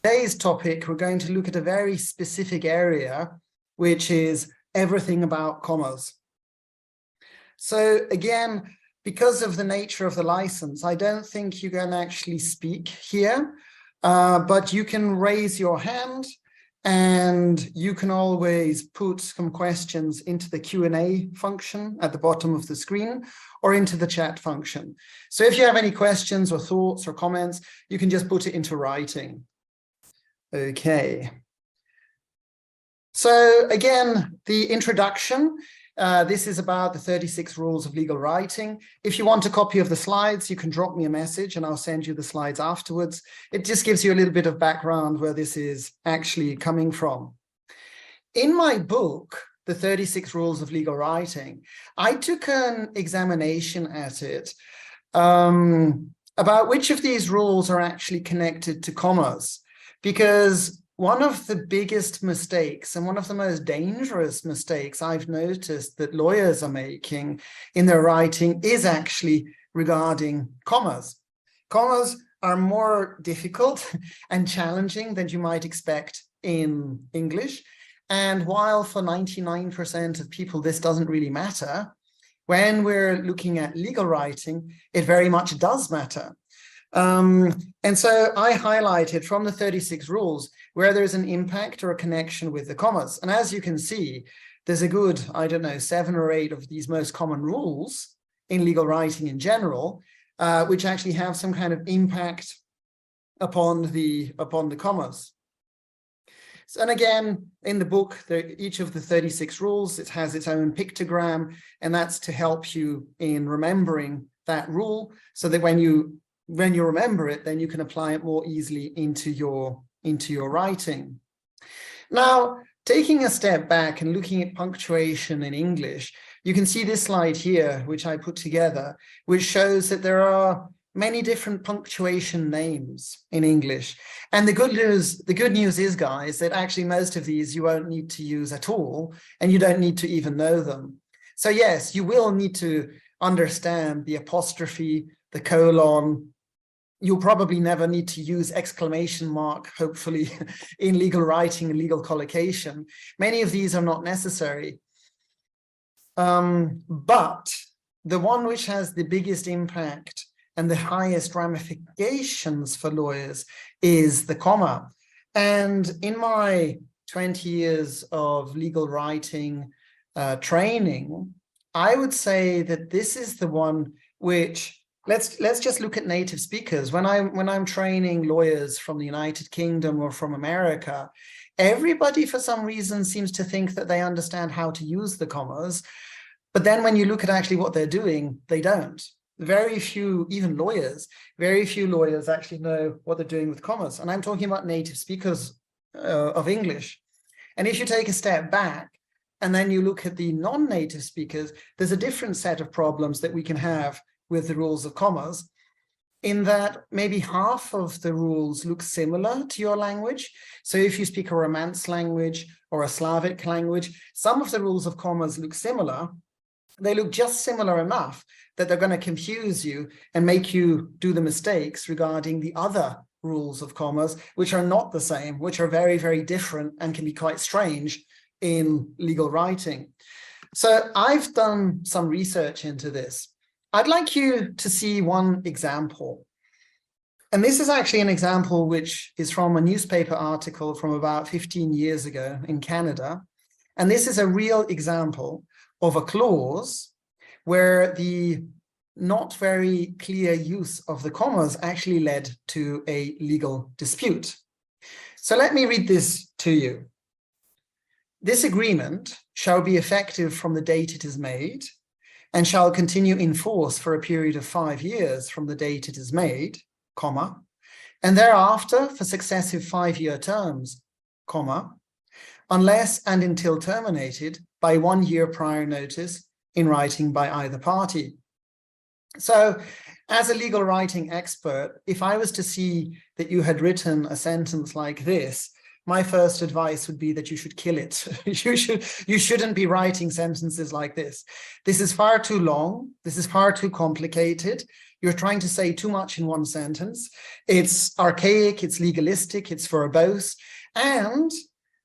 Today's topic, we're going to look at a very specific area, which is everything about commas. So again, because of the nature of the license, I don't think you can actually speak here, but you can raise your hand and you can always put some questions into the Q&A function at the bottom of the screen or into the chat function. So if you have any questions or thoughts or comments, you can just put it into writing. Okay. So again, the introduction, this is about the 36 rules of legal writing. If you want a copy of the slides, you can drop me a message and I'll send you the slides afterwards. It just gives you a little bit of background where this is actually coming from. In my book, The 36 Rules of Legal Writing, I took an examination at it about which of these rules are actually connected to commas. Because one of the biggest mistakes and one of the most dangerous mistakes I've noticed that lawyers are making in their writing is actually regarding commas. Commas are more difficult and challenging than you might expect in English. And while for 99% of people this doesn't really matter, when we're looking at legal writing, it very much does matter. And so I highlighted from the 36 rules where there's an impact or a connection with the commas. And as you can see, there's a good, I don't know, 7 or 8 of these most common rules in legal writing in general, which actually have some kind of impact upon the commas. So, and again, in the book, each of the 36 rules, it has its own pictogram, and that's to help you in remembering that rule so that when you remember it, then you can apply it more easily into your writing. Now, taking a step back and looking at punctuation in English, you can see this slide here, which I put together, which shows that there are many different punctuation names in English. And the good news is, guys, that actually most of these you won't need to use at all, and you don't need to even know them. So yes, you will need to understand the apostrophe, the colon. You'll probably never need to use exclamation mark, hopefully, in legal writing and legal collocation. Many of these are not necessary. But the one which has the biggest impact and the highest ramifications for lawyers is the comma. And in my 20 years of legal writing training, I would say that this is the one which, let's just look at native speakers. When I'm training lawyers from the United Kingdom or from America, everybody for some reason seems to think that they understand how to use the commas. But then when you look at actually what they're doing, they don't. Very few, even lawyers, very few lawyers actually know what they're doing with commas. And I'm talking about native speakers of English. And if you take a step back and then you look at the non-native speakers, there's a different set of problems that we can have with the rules of commas, in that maybe half of the rules look similar to your language. So if you speak a Romance language or a Slavic language, some of the rules of commas look similar. They look just similar enough that they're going to confuse you and make you do the mistakes regarding the other rules of commas, which are not the same, which are very, very different and can be quite strange in legal writing. So I've done some research into this. I'd like you to see one example. And this is actually an example which is from a newspaper article from about 15 years ago in Canada. And this is a real example of a clause where the not very clear use of the commas actually led to a legal dispute. So let me read this to you. This agreement shall be effective from the date it is made and shall continue in force for a period of 5 years from the date it is made, comma, and thereafter for successive 5-year terms, comma, unless and until terminated by 1 year prior notice in writing by either party. So as a legal writing expert, if I was to see that you had written a sentence like this, my first advice would be that you should kill it. You shouldn't be writing sentences like this. This is far too long. This is far too complicated. You're trying to say too much in one sentence. It's archaic, it's legalistic, it's verbose. And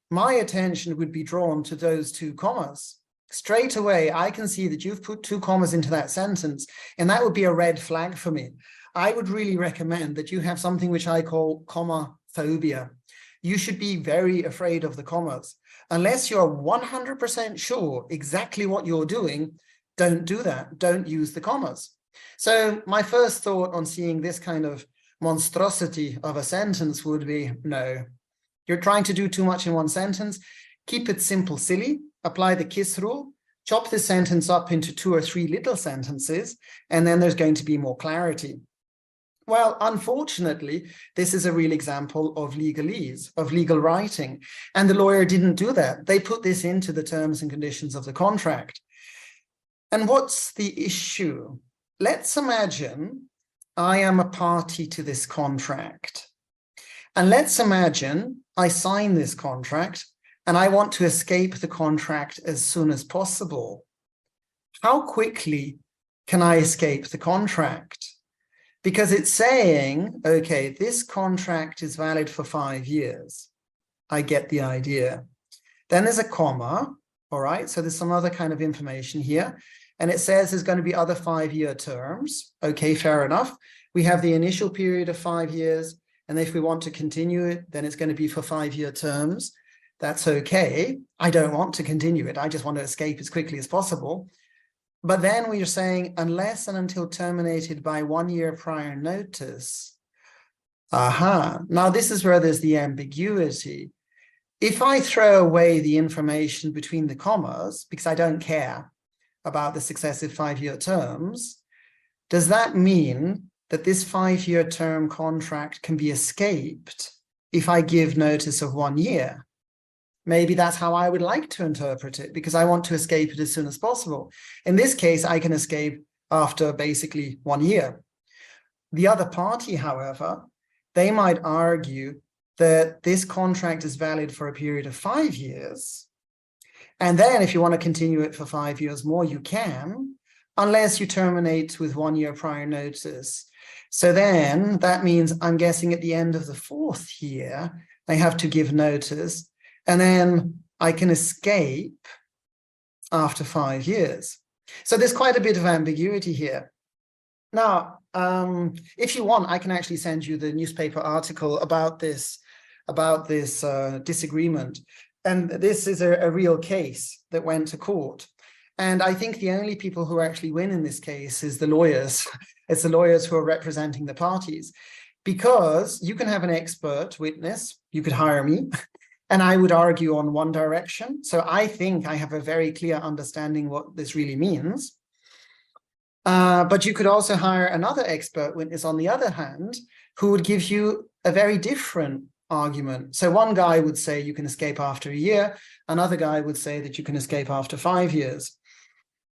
my attention would be drawn to those 2 commas. Straight away, I can see that you've put 2 commas into that sentence, and that would be a red flag for me. I would really recommend that you have something which I call comma phobia. You should be very afraid of the commas. Unless you're 100% sure exactly what you're doing, don't do that. Don't use the commas. So my first thought on seeing this kind of monstrosity of a sentence would be, no. You're trying to do too much in one sentence. Keep it simple, silly. Apply the KISS rule. Chop the sentence up into 2 or 3 little sentences, and then there's going to be more clarity. Well, unfortunately, this is a real example of legalese, of legal writing. And the lawyer didn't do that. They put this into the terms and conditions of the contract. And what's the issue? Let's imagine I am a party to this contract. And let's imagine I sign this contract and I want to escape the contract as soon as possible. How quickly can I escape the contract? Because it's saying, okay, this contract is valid for 5 years. I get the idea. Then there's a comma, all right? So there's some other kind of information here. And it says there's going to be other 5-year terms. Okay, fair enough. We have the initial period of 5 years. And if we want to continue it, then it's going to be for 5-year terms. That's okay. I don't want to continue it. I just want to escape as quickly as possible. But then we are saying, unless and until terminated by 1 year prior notice. Aha. Now, this is where there's the ambiguity. If I throw away the information between the commas, because I don't care about the successive 5-year terms, does that mean that this 5-year term contract can be escaped if I give notice of 1 year? Maybe that's how I would like to interpret it, because I want to escape it as soon as possible. In this case, I can escape after basically 1 year. The other party, however, they might argue that this contract is valid for a period of 5 years. And then if you want to continue it for 5 years more, you can, unless you terminate with 1 year prior notice. So then that means, I'm guessing at the end of the 4th year, I have to give notice. And then I can escape after 5 years. So there's quite a bit of ambiguity here. Now, if you want, I can actually send you the newspaper article about this disagreement. And this is a real case that went to court. And I think the only people who actually win in this case is the lawyers. It's the lawyers who are representing the parties. Because you can have an expert witness, you could hire me, and I would argue on one direction. So I think I have a very clear understanding what this really means. But you could also hire another expert witness on the other hand, who would give you a very different argument. So one guy would say you can escape after a year. Another guy would say that you can escape after 5 years.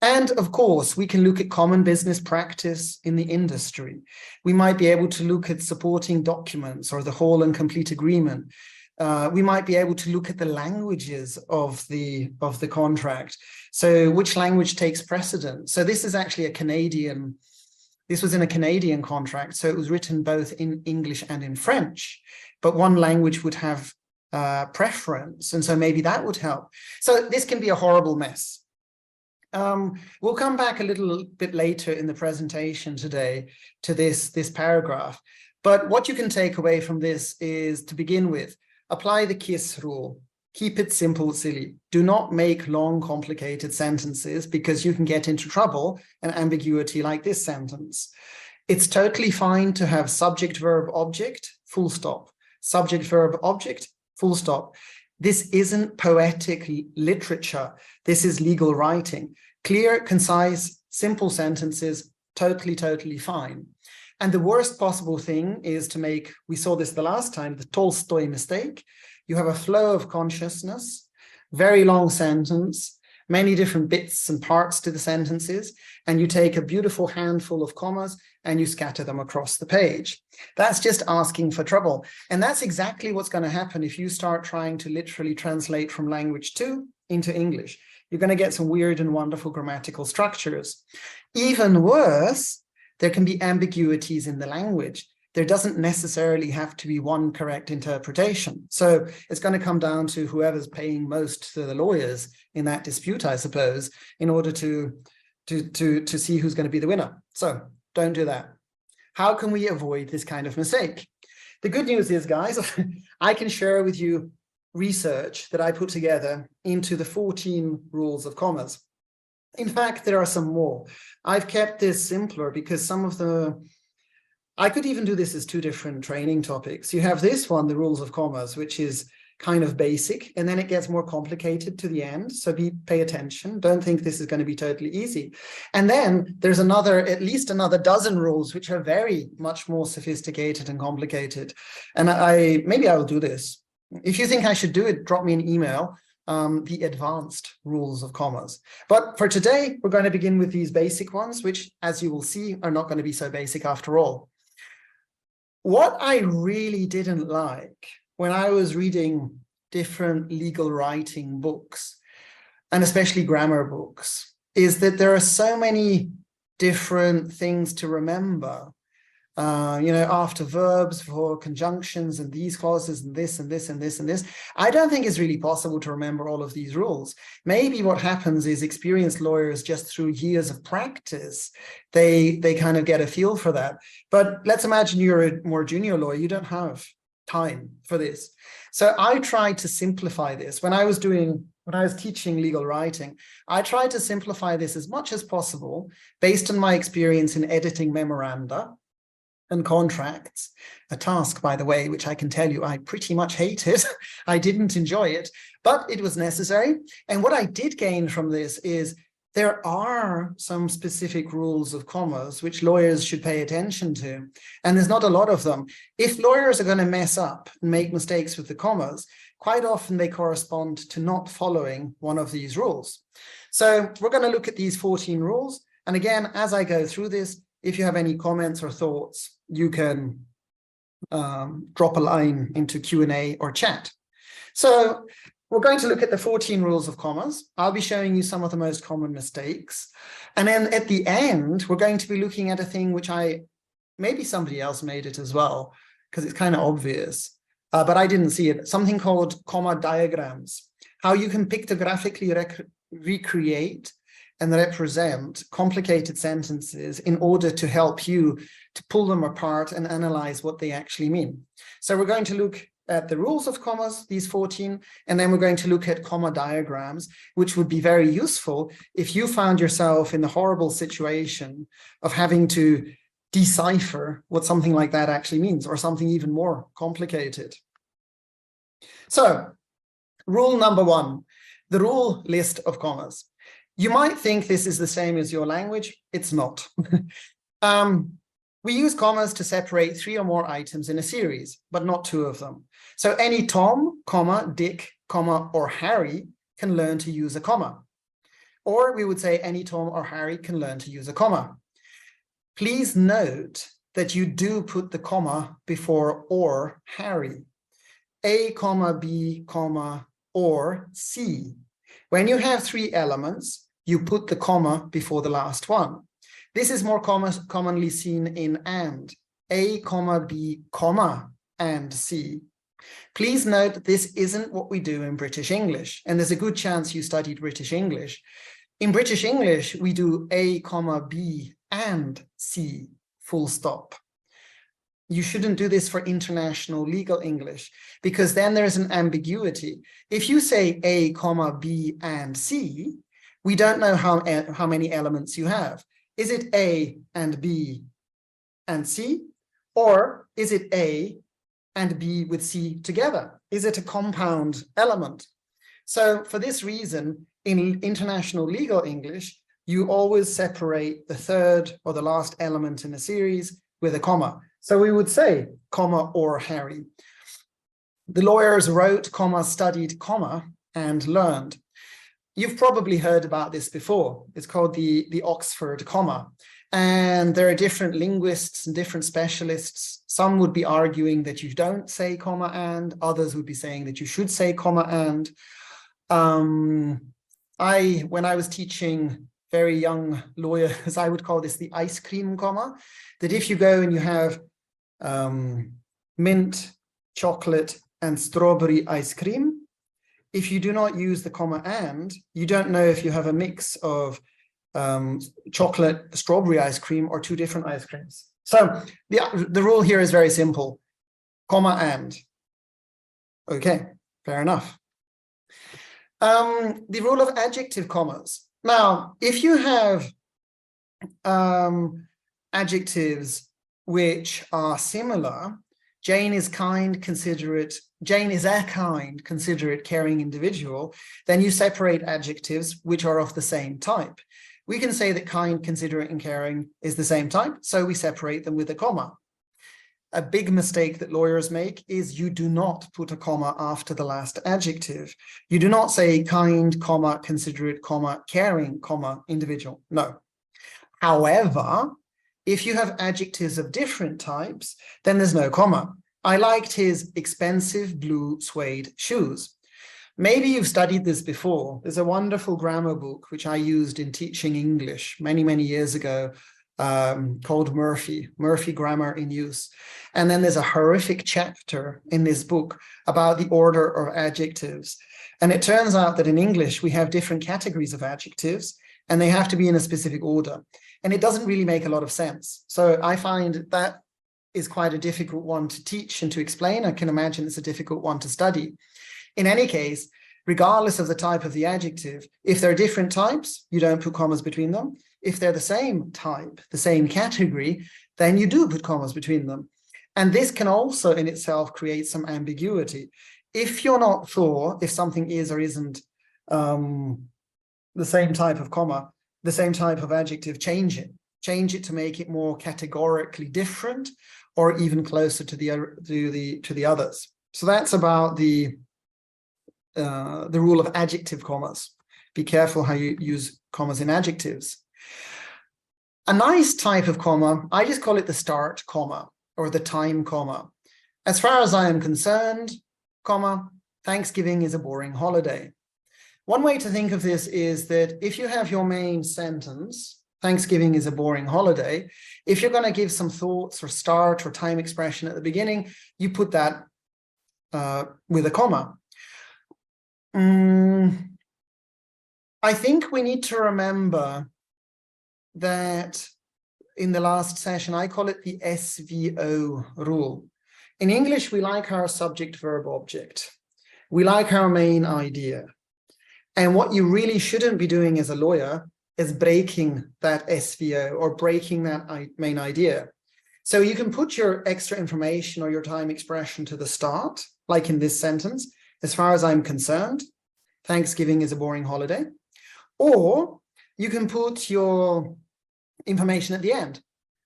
And of course, we can look at common business practice in the industry. We might be able to look at supporting documents or the whole and complete agreement. We might be able to look at the languages of the contract. So which language takes precedence? So this is actually this was in a Canadian contract. So it was written both in English and in French, but one language would have preference. And so maybe that would help. So this can be a horrible mess. We'll come back a little bit later in the presentation today to this paragraph. But what you can take away from this is, to begin with, apply the KISS rule. Keep it simple, silly. Do not make long, complicated sentences, because you can get into trouble and ambiguity like this sentence. It's totally fine to have subject, verb, object, full stop. Subject, verb, object, full stop. This isn't poetic literature. This is legal writing. Clear, concise, simple sentences, totally, totally fine. And the worst possible thing is to make, we saw this the last time, the Tolstoy mistake. You have a flow of consciousness, very long sentence, many different bits and parts to the sentences, and you take a beautiful handful of commas and you scatter them across the page. That's just asking for trouble. And that's exactly what's going to happen if you start trying to literally translate from language 2 into English. You're going to get some weird and wonderful grammatical structures. Even worse, there can be ambiguities in the language. There doesn't necessarily have to be one correct interpretation. So it's going to come down to whoever's paying most to the lawyers in that dispute, I suppose, in order to see who's going to be the winner. So don't do that. How can we avoid this kind of mistake? The good news is, guys, I can share with you research that I put together into the 14 rules of commas. In fact, there are some more. I've kept this simpler because some of the I could even do this as 2 different training topics. You have this one, the rules of commas, which is kind of basic, and then it gets more complicated to the end. So pay attention. Don't think this is going to be totally easy. And then there's at least another dozen rules, which are very much more sophisticated and complicated. And maybe I will do this. If you think I should do it, drop me an email. The advanced rules of commas. But for today, we're going to begin with these basic ones, which, as you will see, are not going to be so basic after all. What I really didn't like when I was reading different legal writing books, and especially grammar books, is that there are so many different things to remember. After verbs, for conjunctions, and these clauses, and this, and this, and this, and this. I don't think it's really possible to remember all of these rules. Maybe what happens is experienced lawyers, just through years of practice, they kind of get a feel for that. But let's imagine you're a more junior lawyer. You don't have time for this. So I tried to simplify this. When I was teaching legal writing, I tried to simplify this as much as possible based on my experience in editing memoranda and contracts, a task, by the way, which I can tell you I pretty much hated. I didn't enjoy it, but it was necessary. And what I did gain from this is there are some specific rules of commas which lawyers should pay attention to, and there's not a lot of them. If lawyers are going to mess up and make mistakes with the commas, quite often they correspond to not following one of these rules. So we're going to look at these 14 rules. And again, as I go through this, if you have any comments or thoughts, you can drop a line into Q&A or chat. So we're going to look at the 14 rules of commas. I'll be showing you some of the most common mistakes. And then at the end, we're going to be looking at a thing which maybe somebody else made it as well, because it's kind of obvious, but I didn't see it. Something called comma diagrams, how you can pictographically recreate and represent complicated sentences in order to help you to pull them apart and analyze what they actually mean. So we're going to look at the rules of commas, these 14, and then we're going to look at comma diagrams, which would be very useful if you found yourself in the horrible situation of having to decipher what something like that actually means, or something even more complicated. So, rule number 1, the rule list of commas. You might think this is the same as your language. It's not. We use commas to separate 3 or more items in a series, but not 2 of them. So any Tom, comma, Dick, comma, or Harry can learn to use a comma. Or we would say any Tom or Harry can learn to use a comma. Please note that you do put the comma before or Harry. A, comma, B, comma, or C. When you have 3 elements, you put the comma before the last one. This is more commonly seen in and. A, comma, B, comma, and C. Please note this isn't what we do in British English, and there's a good chance you studied British English. In British English, we do A, comma, B, and C, full stop. You shouldn't do this for international legal English, because then there's an ambiguity. If you say A, comma, B, and C, we don't know how many elements you have. Is it A and B and C? Or is it A and B with C together? Is it a compound element? So for this reason, in international legal English, you always separate the third or the last element in a series with a comma. So we would say comma or Harry. The lawyers wrote, comma, studied, comma, and learned. You've probably heard about this before. It's called the Oxford comma. And there are different linguists and different specialists. Some would be arguing that you don't say comma and, others would be saying that you should say comma and. When I was teaching very young lawyers, I would call this the ice cream comma, that if you go and you have mint, chocolate, and strawberry ice cream, if you do not use the comma and, you don't know if you have a mix of chocolate, strawberry ice cream, or two different ice creams. So the rule here is very simple, comma and. Okay, fair enough. The rule of adjective commas. Now, if you have adjectives which are similar, Jane is kind, considerate, Jane is a kind, considerate, caring individual, then you separate adjectives which are of the same type. We can say that kind, considerate, and caring is the same type, so we separate them with a comma. A big mistake that lawyers make is you do not put a comma after the last adjective. You do not say kind, comma, considerate, comma, caring, comma, individual. No. However, if you have adjectives of different types, then there's no comma. I liked his expensive blue suede shoes. Maybe you've studied this before. There's a wonderful grammar book which I used in teaching English many, many years ago, called Murphy Grammar in Use. And then there's a horrific chapter in this book about the order of adjectives. And it turns out that in English, we have different categories of adjectives, and they have to be in a specific order. And it doesn't really make a lot of sense. So I find that is quite a difficult one to teach and to explain. I can imagine it's a difficult one to study. In any case, regardless of the type of the adjective, if they're different types, you don't put commas between them. If they're the same type, the same category, then you do put commas between them. And this can also in itself create some ambiguity. If you're not sure if something is or isn't the same type of comma, the same type of adjective, change it. Change it to make it more categorically different or even closer to the others. So that's about the rule of adjective commas. Be careful how you use commas in adjectives. A nice type of comma, I just call it the start comma or the time comma. As far as I am concerned, comma, Thanksgiving is a boring holiday. One way to think of this is that if you have your main sentence, Thanksgiving is a boring holiday, if you're going to give some thoughts or start or time expression at the beginning, you put that with a comma. I think we need to remember that in the last session, I call it the SVO rule. In English, we like our subject, verb, object. We like our main idea. And what you really shouldn't be doing as a lawyer is breaking that SVO or breaking that main idea. So you can put your extra information or your time expression to the start, like in this sentence, as far as I'm concerned, Thanksgiving is a boring holiday. Or you can put your information at the end.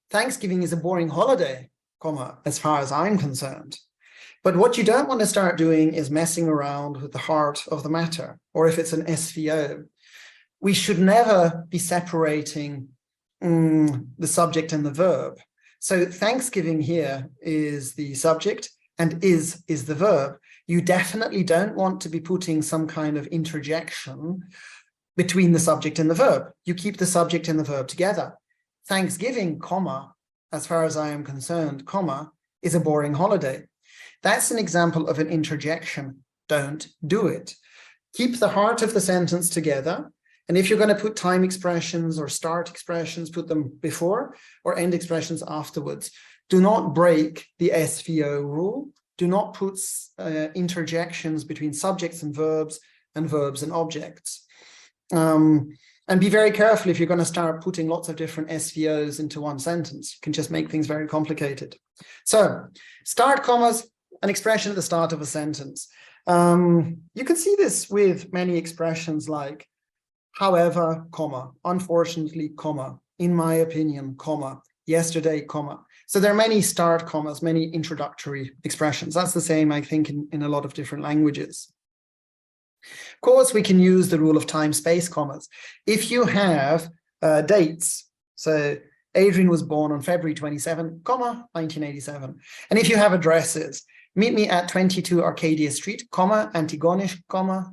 Thanksgiving is a boring holiday, comma, as far as I'm concerned. But what you don't want to start doing is messing around with the heart of the matter, or if it's an SVO. We should never be separating the subject and the verb. So Thanksgiving here is the subject and is the verb. You definitely don't want to be putting some kind of interjection between the subject and the verb. You keep the subject and the verb together. Thanksgiving, comma, as far as I am concerned, comma, is a boring holiday. That's an example of an interjection. Don't do it. Keep the heart of the sentence together. And if you're going to put time expressions or start expressions, put them before or end expressions afterwards. Do not break the SVO rule. Do not put interjections between subjects and verbs and objects. And be very careful if you're going to start putting lots of different SVOs into one sentence. You can just make things very complicated. So start commas, an expression at the start of a sentence. You can see this with many expressions like however, comma, unfortunately, comma, in my opinion, comma, yesterday, comma. So there are many start commas, many introductory expressions. That's the same, I think, in a lot of different languages. Of course, we can use the rule of time-space commas. If you have dates, so Adrian was born on February 27, 1987. And if you have addresses, meet me at 22 Arcadia Street, Antigonish,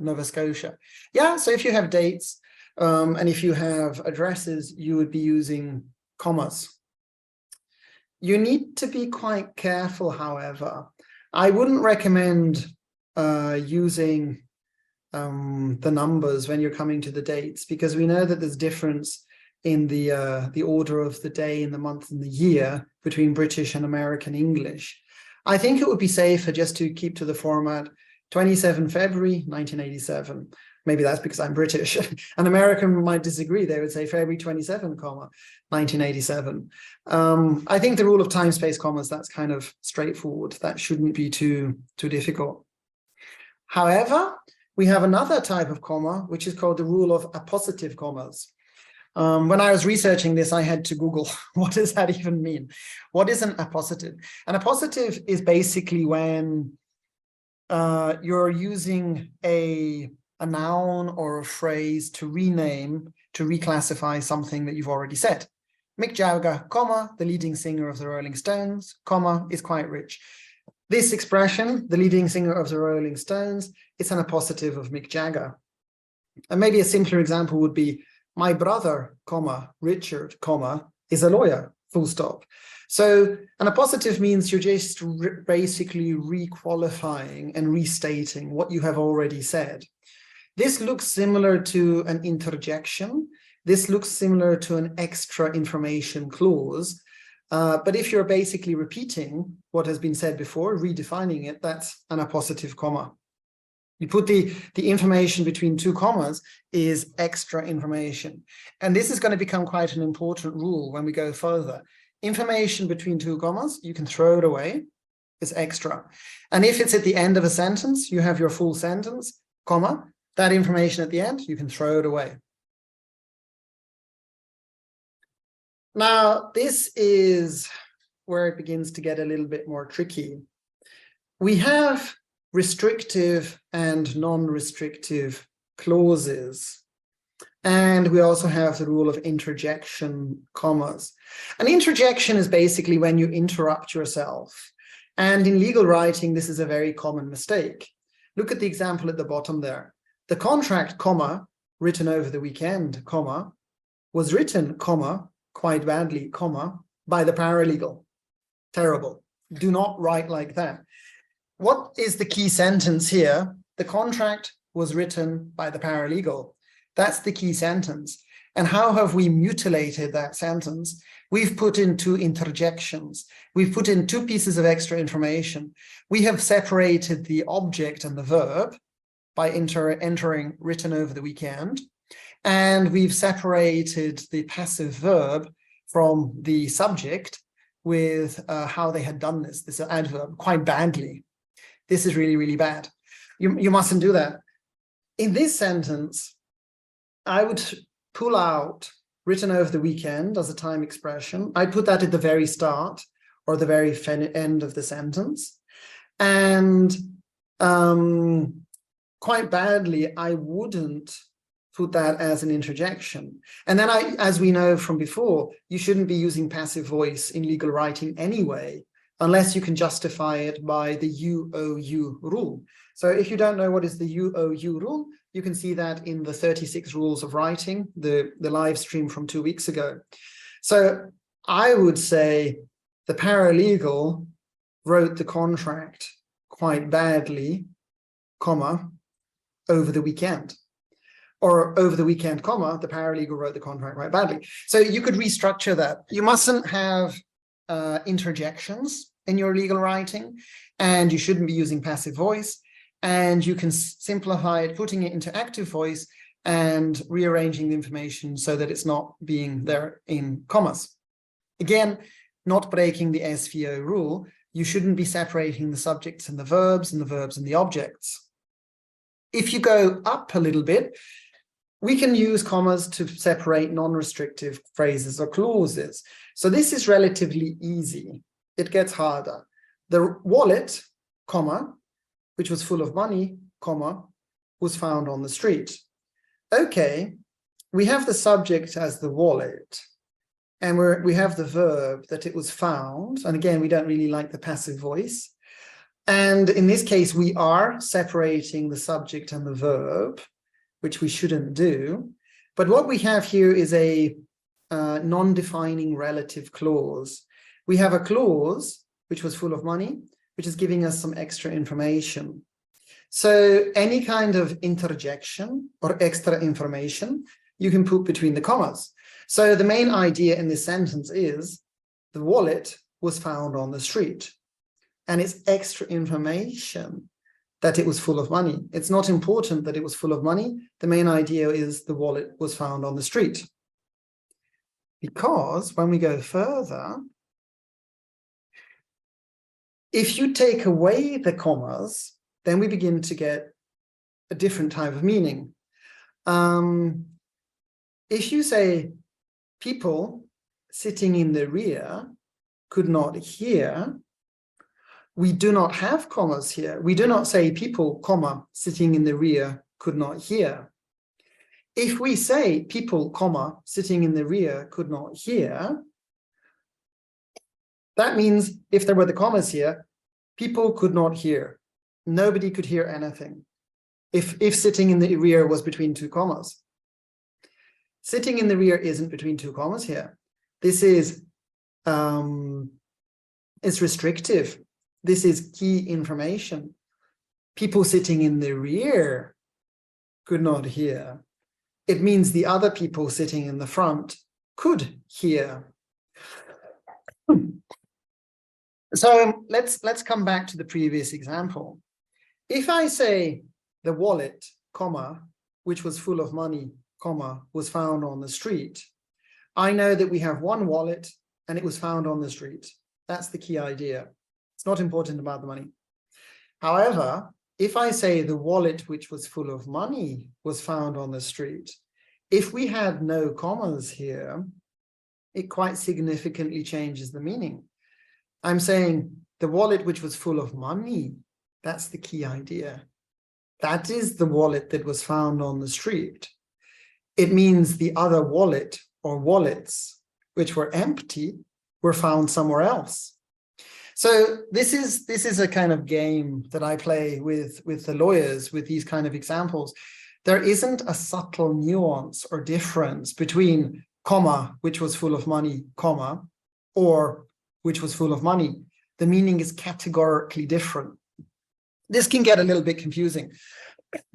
Nova Scotia. Yeah, so if you have dates and if you have addresses, you would be using commas. You need to be quite careful, however. I wouldn't recommend using the numbers when you're coming to the dates, because we know that there's difference in the order of the day, in the month, and the year between British and American English. I think it would be safer just to keep to the format 27 February 1987. Maybe that's because I'm British. An American might disagree. They would say February 27, 1987. I think the rule of time-space commas, that's kind of straightforward. That shouldn't be too difficult. However, we have another type of comma, which is called the rule of appositive commas. When I was researching this, I had to Google, what does that even mean? What is an appositive? An appositive is basically when you're using a noun or a phrase to rename, to reclassify something that you've already said. Mick Jagger, the leading singer of the Rolling Stones, is quite rich. This expression, the leading singer of the Rolling Stones, it's an appositive of Mick Jagger. And maybe a simpler example would be, my brother, Richard, is a lawyer, full stop. So an appositive means you're just basically requalifying and restating what you have already said. This looks similar to an interjection. This looks similar to an extra information clause. But if you're basically repeating what has been said before, redefining it, that's an appositive comma. You put the information between two commas is extra information. And this is going to become quite an important rule when we go further. Information between two commas, you can throw it away, it's extra. And if it's at the end of a sentence, you have your full sentence, that information at the end, you can throw it away. Now, this is where it begins to get a little bit more tricky. We have restrictive and non-restrictive clauses. And we also have the rule of interjection commas. An interjection is basically when you interrupt yourself. And in legal writing, this is a very common mistake. Look at the example at the bottom there. The contract, written over the weekend, was written, quite badly, by the paralegal. Terrible. Do not write like that. What is the key sentence here? The contract was written by the paralegal. That's the key sentence. And how have we mutilated that sentence? We've put in two interjections. We've put in two pieces of extra information. We have separated the object and the verb by entering written over the weekend. And we've separated the passive verb from the subject with how they had done this adverb, quite badly. This is really, really bad. You mustn't do that. In this sentence, I would pull out written over the weekend as a time expression. I'd put that at the very start or the very end of the sentence. And quite badly, I wouldn't put that as an interjection. And then as we know from before, you shouldn't be using passive voice in legal writing anyway, unless you can justify it by the UOU rule. So if you don't know what is the UOU rule, you can see that in the 36 rules of writing, the live stream from 2 weeks ago. So I would say the paralegal wrote the contract quite badly, over the weekend. Or over the weekend, the paralegal wrote the contract quite badly. So you could restructure that. You mustn't have interjections in your legal writing, and you shouldn't be using passive voice. And you can simplify it, putting it into active voice and rearranging the information so that it's not being there in commas. Again, not breaking the SVO rule. You shouldn't be separating the subjects and the verbs and the verbs and the objects. If you go up a little bit, we can use commas to separate non-restrictive phrases or clauses. So this is relatively easy. It gets harder. The wallet, which was full of money, was found on the street. Okay, we have the subject as the wallet, and we have the verb that it was found. And again, we don't really like the passive voice. And in this case, we are separating the subject and the verb, which we shouldn't do. But what we have here is a non-defining relative clause. We have a clause which was full of money, which is giving us some extra information. So any kind of interjection or extra information you can put between the commas. So the main idea in this sentence is the wallet was found on the street, and it's extra information that it was full of money. It's not important that it was full of money. The main idea is the wallet was found on the street. Because when we go further, if you take away the commas, then we begin to get a different type of meaning. If you say people sitting in the rear could not hear, we do not have commas here. We do not say people, comma, sitting in the rear could not hear. If we say people, comma, sitting in the rear could not hear, that means if there were the commas here, people could not hear. Nobody could hear anything. If sitting in the rear was between two commas. Sitting in the rear isn't between two commas here. This is it's restrictive. This is key information. People sitting in the rear could not hear. It means the other people sitting in the front could hear. So let's come back to the previous example. If I say the wallet, comma, which was full of money, comma, was found on the street, I know that we have one wallet and it was found on the street. That's the key idea. It's not important about the money. However, if I say the wallet which was full of money was found on the street, if we had no commas here, it quite significantly changes the meaning. I'm saying the wallet which was full of money, that's the key idea. That is the wallet that was found on the street. It means the other wallet or wallets which were empty were found somewhere else. So this is a kind of game that I play with the lawyers with these kind of examples. There isn't a subtle nuance or difference between comma, which was full of money, comma, or which was full of money. The meaning is categorically different. This can get a little bit confusing.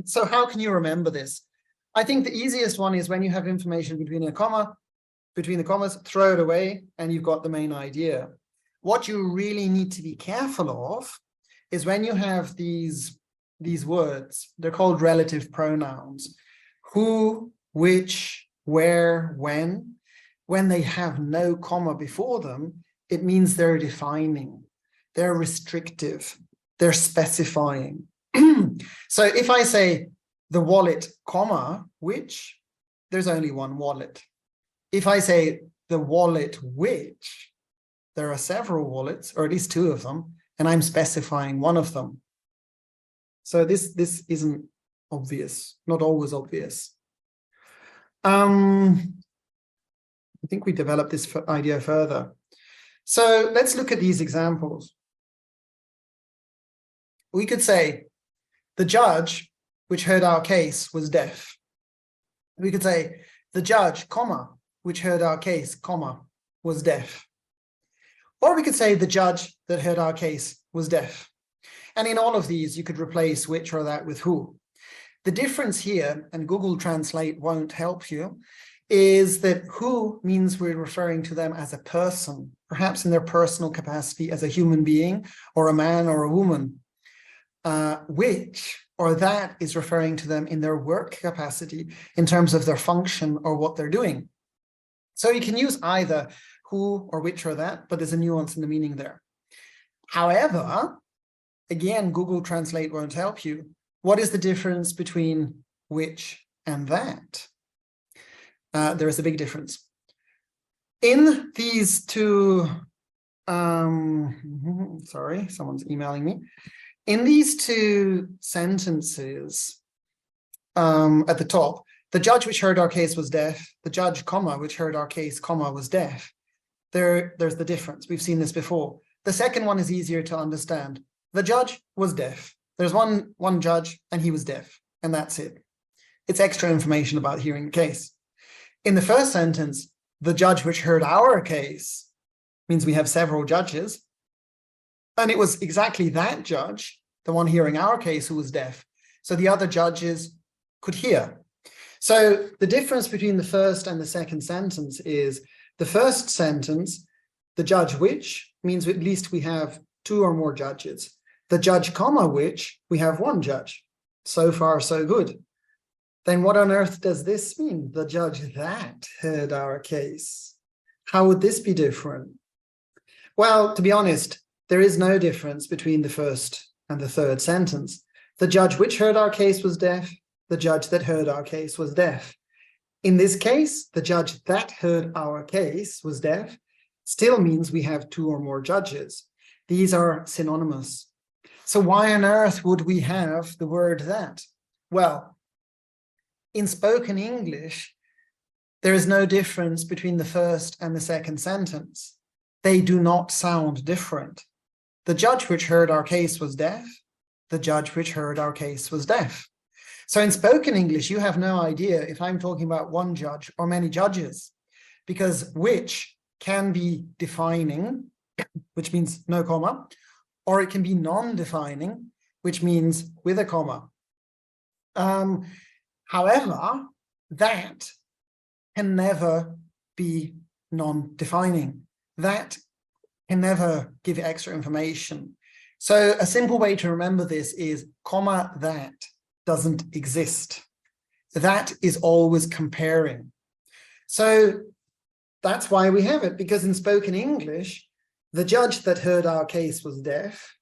So how can you remember this? I think the easiest one is when you have information between a comma, between the commas, throw it away and you've got the main idea. What you really need to be careful of is when you have these words, they're called relative pronouns. Who, which, where, when they have no comma before them, it means they're defining, they're restrictive, they're specifying. So if I say the wallet, comma, which, there's only one wallet. If I say the wallet which, there are several wallets, or at least two of them, and I'm specifying one of them. So this isn't obvious, not always obvious. I think we developed this idea further. So let's look at these examples. We could say the judge which heard our case was deaf. We could say the judge, comma, which heard our case, comma, was deaf. Or we could say the judge that heard our case was deaf. And in all of these, you could replace which or that with who. The difference here, and Google Translate won't help you, is that who means we're referring to them as a person, perhaps in their personal capacity as a human being, or a man or a woman. Which or that is referring to them in their work capacity in terms of their function or what they're doing. So you can use either who or which or that, but there's a nuance in the meaning there. However, again, Google Translate won't help you. What is the difference between which and that? There is a big difference. In these two, sorry, someone's emailing me. In these two sentences, at the top, the judge which heard our case was deaf. The judge, comma, which heard our case, comma, was deaf. There's the difference. We've seen this before. The second one is easier to understand. The judge was deaf. There's one judge and he was deaf, and that's it. It's extra information about hearing the case. In the first sentence, the judge which heard our case means we have several judges. And it was exactly that judge, the one hearing our case, who was deaf. So the other judges could hear. So the difference between the first and the second sentence is the first sentence, the judge which means at least we have two or more judges. The judge, comma, which we have one judge. So far, so good. Then what on earth does this mean? The judge that heard our case. How would this be different? Well, to be honest, there is no difference between the first and the third sentence. The judge which heard our case was deaf. The judge that heard our case was deaf. In this case, the judge that heard our case was deaf still means we have two or more judges. These are synonymous. So why on earth would we have the word that? Well, in spoken English, there is no difference between the first and the second sentence. They do not sound different. The judge which heard our case was deaf. The judge which heard our case was deaf. So in spoken English, you have no idea if I'm talking about one judge or many judges, because which can be defining, which means no comma, or it can be non-defining, which means with a comma. However, that can never be non-defining. That can never give extra information. So a simple way to remember this is comma that doesn't exist. That is always comparing. So that's why we have it, because in spoken English, the judge that heard our case was deaf.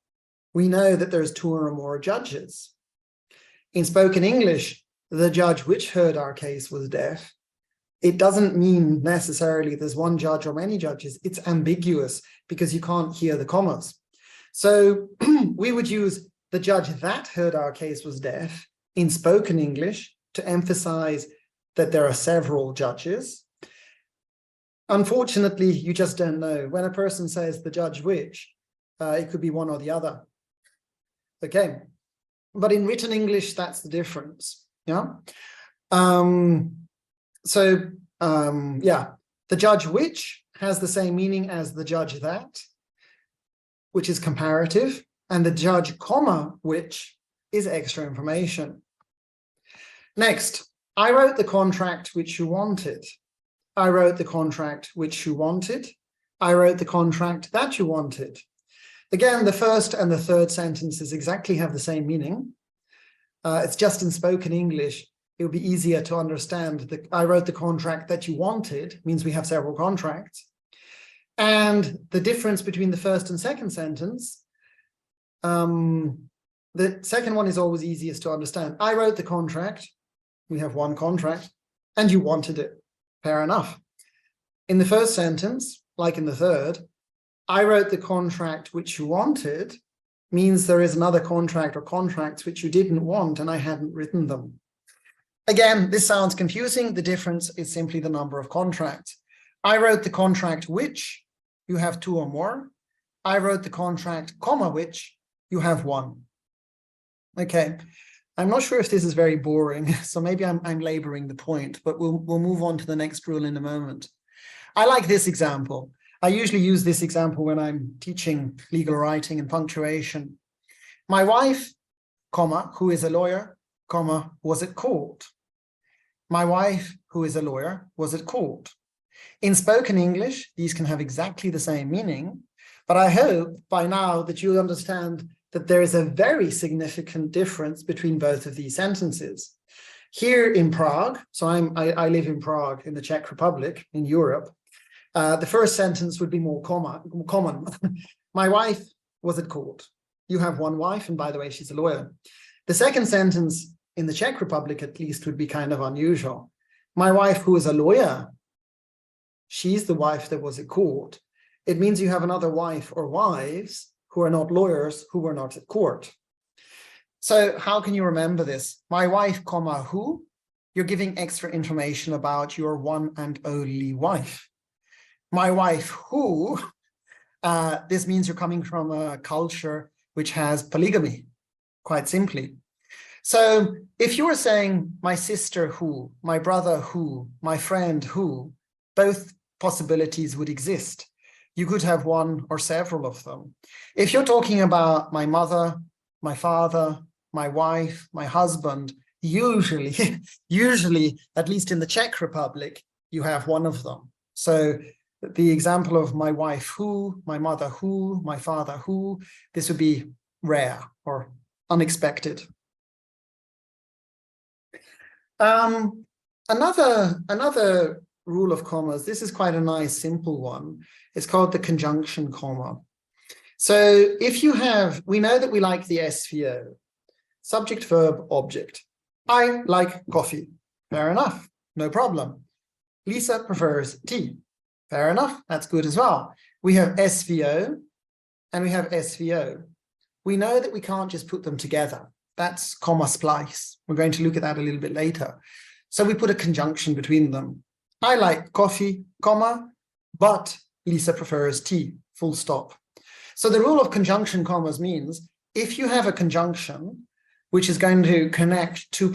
We know that there's two or more judges. In spoken English, the judge which heard our case was deaf. It doesn't mean necessarily there's one judge or many judges. It's ambiguous because you can't hear the commas. So we would use the judge that heard our case was deaf in spoken English to emphasize that there are several judges. Unfortunately, you just don't know. When a person says the judge which, it could be one or the other. Okay, but in written English, that's the difference. Yeah. Yeah, the judge which has the same meaning as the judge that, which is comparative, and the judge, comma, which is extra information. Next, I wrote the contract which you wanted. I wrote the contract which you wanted. I wrote the contract that you wanted. Again, the first and the third sentences exactly have the same meaning. It's just in spoken English, it would be easier to understand that I wrote the contract that you wanted means we have several contracts. And the difference between the first and second sentence, the second one is always easiest to understand. I wrote the contract, we have one contract, and you wanted it. Fair enough. In the first sentence, like in the third, I wrote the contract which you wanted means there is another contract or contracts which you didn't want and I hadn't written them. Again, this sounds confusing. The difference is simply the number of contracts. I wrote the contract which you have two or more. I wrote the contract, comma, which you have one. Okay, I'm not sure if this is very boring, so maybe I'm laboring the point, but we'll move on to the next rule in a moment. I like this example. I usually use this example when I'm teaching legal writing and punctuation. My wife, comma, who is a lawyer, comma, was at court. My wife, who is a lawyer, was at court. In spoken English, these can have exactly the same meaning, but I hope by now that you understand that there is a very significant difference between both of these sentences. Here in Prague, so I live in Prague in the Czech Republic in Europe, the first sentence would be more common. My wife was at court. You have one wife, and by the way, she's a lawyer. The second sentence in the Czech Republic, at least, would be kind of unusual. My wife, who is a lawyer, she's the wife that was at court. It means you have another wife or wives who are not lawyers, who were not at court. So how can you remember this? My wife, comma, who? You're giving extra information about your one and only wife. My wife, who? This means you're coming from a culture which has polygamy, quite simply. So if you were saying my sister who, my brother who, my friend who, both possibilities would exist. You could have one or several of them. If you're talking about my mother, my father, my wife, my husband, usually, at least in the Czech Republic, you have one of them. So the example of my wife who, my mother who, my father who, this would be rare or unexpected. Another rule of commas, this is quite a nice simple one. It's called the conjunction comma. So if you have, we know that we like the SVO, subject, verb, object. I like coffee. Fair enough, no problem. Lisa prefers tea. Fair enough, that's good as well. We have SVO and we have SVO. We know that we can't just put them together. That's comma splice. We're going to look at that a little bit later. So we put a conjunction between them. I like coffee, comma, but Lisa prefers tea, full stop. So the rule of conjunction commas means if you have a conjunction which is going to connect two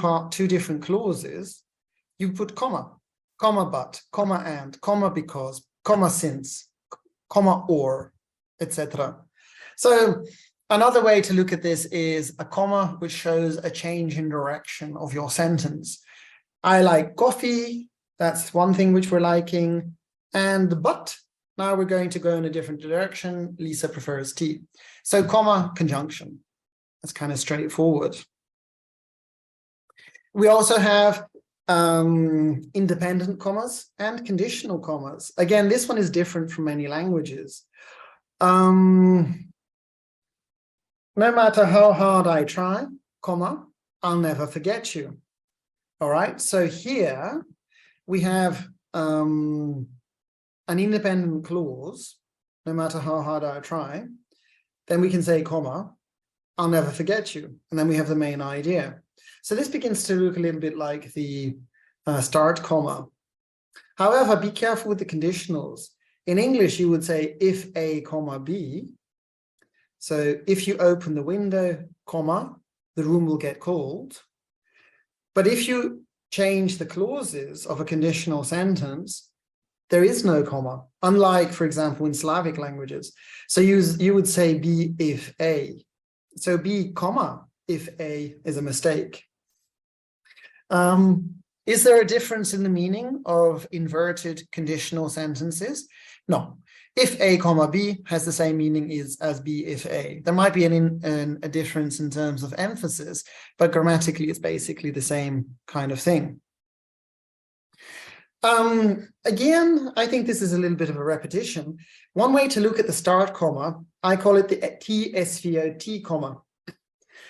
different clauses, you put comma but, comma and, comma because, comma since, comma or, etc. So another way to look at this is a comma which shows a change in direction of your sentence. I like coffee, that's one thing which we're liking, and but, now we're going to go in a different direction, Lisa prefers tea. So comma, conjunction, that's kind of straightforward. We also have independent commas and conditional commas. Again, this one is different from many languages. No matter how hard I try, comma, I'll never forget you. All right, so here we have an independent clause, no matter how hard I try, then we can say, comma, I'll never forget you. And then we have the main idea. So this begins to look a little bit like the start comma. However, be careful with the conditionals. In English, you would say if A, comma B. So if you open the window, comma, the room will get cold. But if you change the clauses of a conditional sentence, there is no comma, unlike, for example, in Slavic languages. So you would say B if A. So B, comma, if A is a mistake. Is there a difference in the meaning of inverted conditional sentences? No. If A, comma B has the same meaning as B if A. There might be a difference in terms of emphasis, but grammatically it's basically the same kind of thing. Again, I think this is a little bit of a repetition. One way to look at the start comma, I call it the TSVO T comma.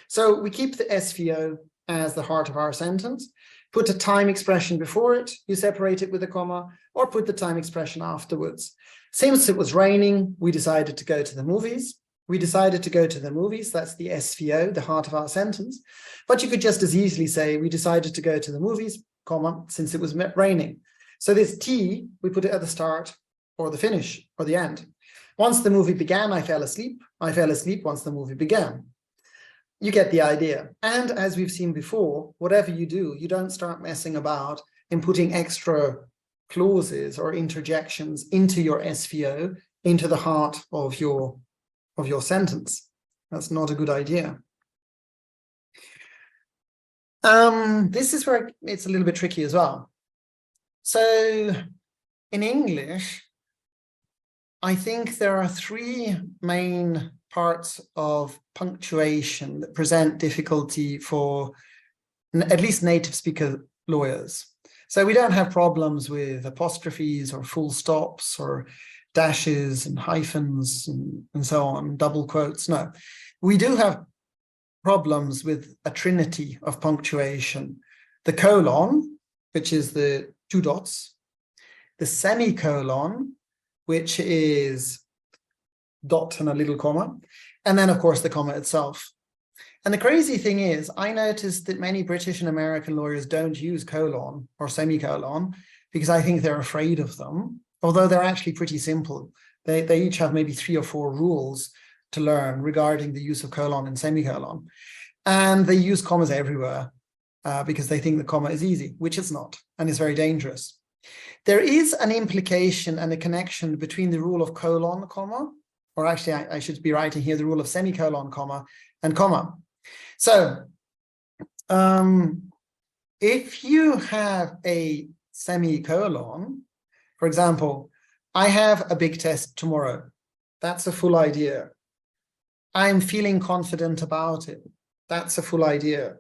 So we keep the SVO as the heart of our sentence, put a time expression before it, you separate it with a comma, or put the time expression afterwards. Since it was raining, we decided to go to the movies. We decided to go to the movies, that's the SVO, the heart of our sentence. But you could just as easily say, we decided to go to the movies, comma, since it was raining. So this T, we put it at the start or the finish or the end. Once the movie began, I fell asleep. I fell asleep once the movie began. You get the idea. And as we've seen before, whatever you do, you don't start messing about in putting extra clauses or interjections into your SVO, into the heart of your sentence. That's not a good idea. This is where it's a little bit tricky as well. So in English, I think there are three main parts of punctuation that present difficulty for at least native speaker lawyers. So we don't have problems with apostrophes or full stops or dashes and hyphens and so on, double quotes. No, we do have problems with a trinity of punctuation. The colon, which is the two dots, the semicolon, which is dot and a little comma, and then of course the comma itself. And the crazy thing is, I noticed that many British and American lawyers don't use colon or semicolon because I think they're afraid of them, although they're actually pretty simple. They each have maybe 3 or 4 rules to learn regarding the use of colon and semicolon. And they use commas everywhere because they think the comma is easy, which it's not, and it's very dangerous. There is an implication and a connection between the rule of colon, comma, or actually I should be writing here the rule of semicolon, comma, and comma. So if you have a semicolon, for example, I have a big test tomorrow. That's a full idea. I'm feeling confident about it. That's a full idea.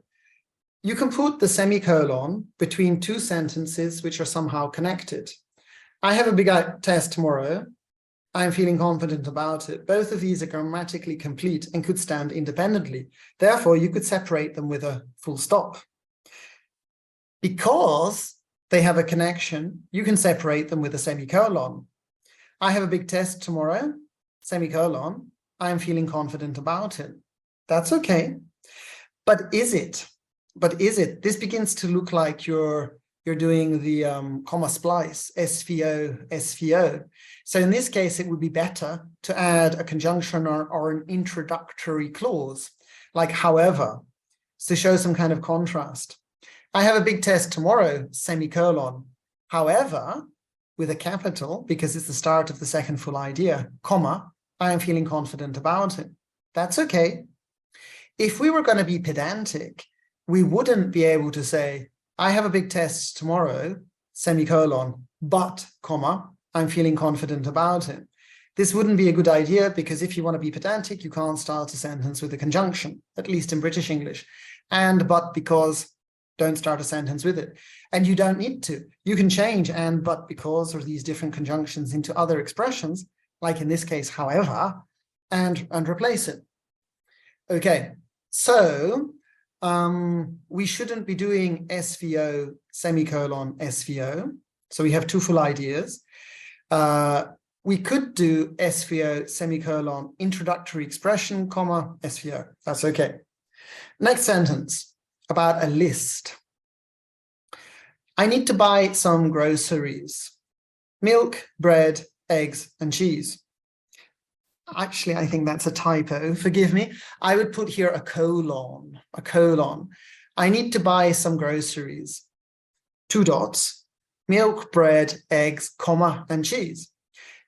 You can put the semicolon between 2 sentences which are somehow connected. I have a big test tomorrow. I'm feeling confident about it. Both of these are grammatically complete and could stand independently. Therefore, you could separate them with a full stop. Because they have a connection, you can separate them with a semicolon. I have a big test tomorrow, semicolon. I'm feeling confident about it. That's okay. But is it? This begins to look like you're doing the comma splice, SVO. So in this case, it would be better to add a conjunction or an introductory clause, like however, to show some kind of contrast. I have a big test tomorrow, semicolon. However, with a capital, because it's the start of the second full idea, comma, I am feeling confident about it. That's okay. If we were going to be pedantic, we wouldn't be able to say, I have a big test tomorrow, semicolon, but, comma, I'm feeling confident about it. This wouldn't be a good idea because if you want to be pedantic, you can't start a sentence with a conjunction, at least in British English. And, but, because, don't start a sentence with it. And you don't need to. You can change and, but, because, or these different conjunctions into other expressions, like in this case, however, and replace it. Okay, so we shouldn't be doing SVO, semicolon, SVO. So we have 2 full ideas. We could do SVO, semicolon, introductory expression, comma, SVO. That's okay. Next sentence about a list. I need to buy some groceries. Milk, bread, eggs, and cheese. Actually, I think that's a typo. Forgive me. I would put here a colon. I need to buy some groceries. 2 dots. Milk, bread, eggs, comma, and cheese.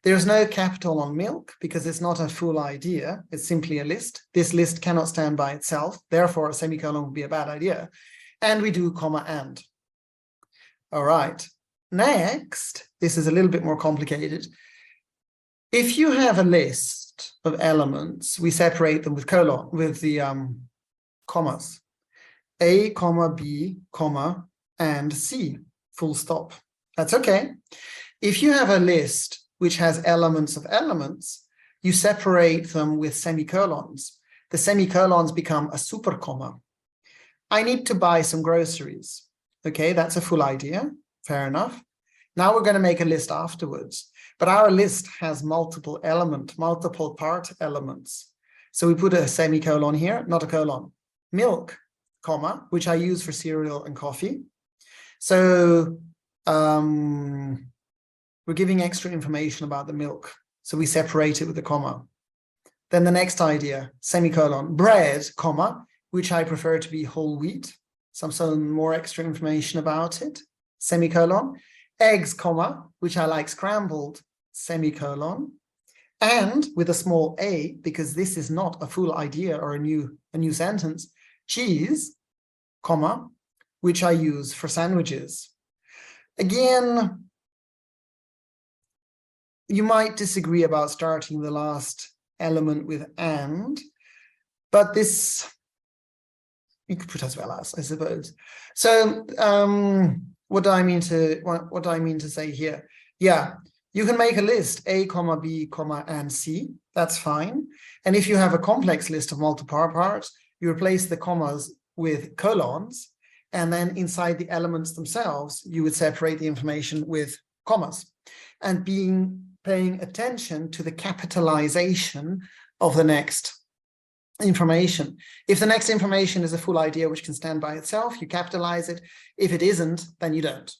There's no capital on milk because it's not a full idea. It's simply a list. This list cannot stand by itself. Therefore, a semicolon would be a bad idea. And we do comma and. All right. Next, this is a little bit more complicated. If you have a list of elements, we separate them with colon, with the commas. A, comma, B, comma, and C, full stop. That's okay. If you have a list which has elements of elements, you separate them with semicolons. The semicolons become a super comma. I need to buy some groceries. Okay, that's a full idea. Fair enough. Now we're going to make a list afterwards. But our list has multiple part elements. So we put a semicolon here, not a colon. Milk, comma, which I use for cereal and coffee. So we're giving extra information about the milk. So we separate it with a comma. Then the next idea, semicolon, bread, comma, which I prefer to be whole wheat. Some more extra information about it, semicolon. Eggs, comma, which I like scrambled, semicolon. And with a small a, because this is not a full idea or a new sentence, cheese, comma, which I use for sandwiches. Again, you might disagree about starting the last element with and, but this you could put as well as, I suppose. So what do I mean to say here? Yeah, you can make a list A, comma, B, comma, and C. That's fine. And if you have a complex list of multiple parts, you replace the commas with colons, and then inside the elements themselves, you would separate the information with commas. And paying attention to the capitalization of the next information. If the next information is a full idea which can stand by itself, you capitalize it. If it isn't, then you don't.